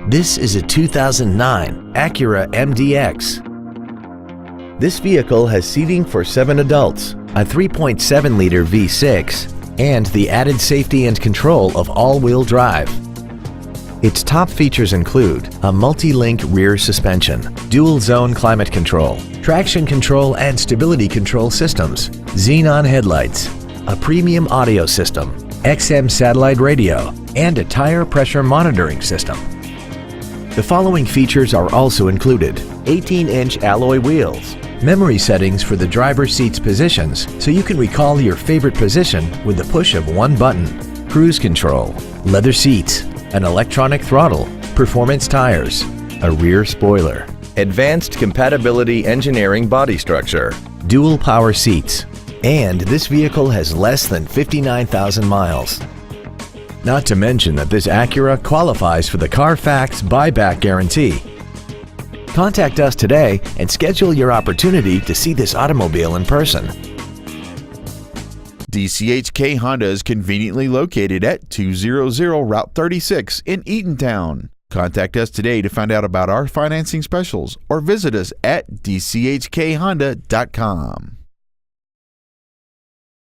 This is a 2009 Acura MDX. This vehicle has seating for 7 adults, a 3.7-liter V6, and the added safety and control of all-wheel drive. Its top features include a multi-link rear suspension, dual-zone climate control, traction control and stability control systems, xenon headlights, a premium audio system, XM satellite radio, and a tire pressure monitoring system. The following features are also included: 18-inch alloy wheels, memory settings for the driver's seat's positions so you can recall your favorite position with the push of one button, cruise control, leather seats, an electronic throttle, performance tires, a rear spoiler, advanced compatibility engineering body structure, dual power seats, and this vehicle has less than 59,000 miles. Not to mention that this Acura qualifies for the Carfax buyback guarantee. Contact us today and schedule your opportunity to see this automobile in person. DCHK Honda is conveniently located at 200 Route 36 in Eatontown. Contact us today to find out about our financing specials or visit us at dchkhonda.com.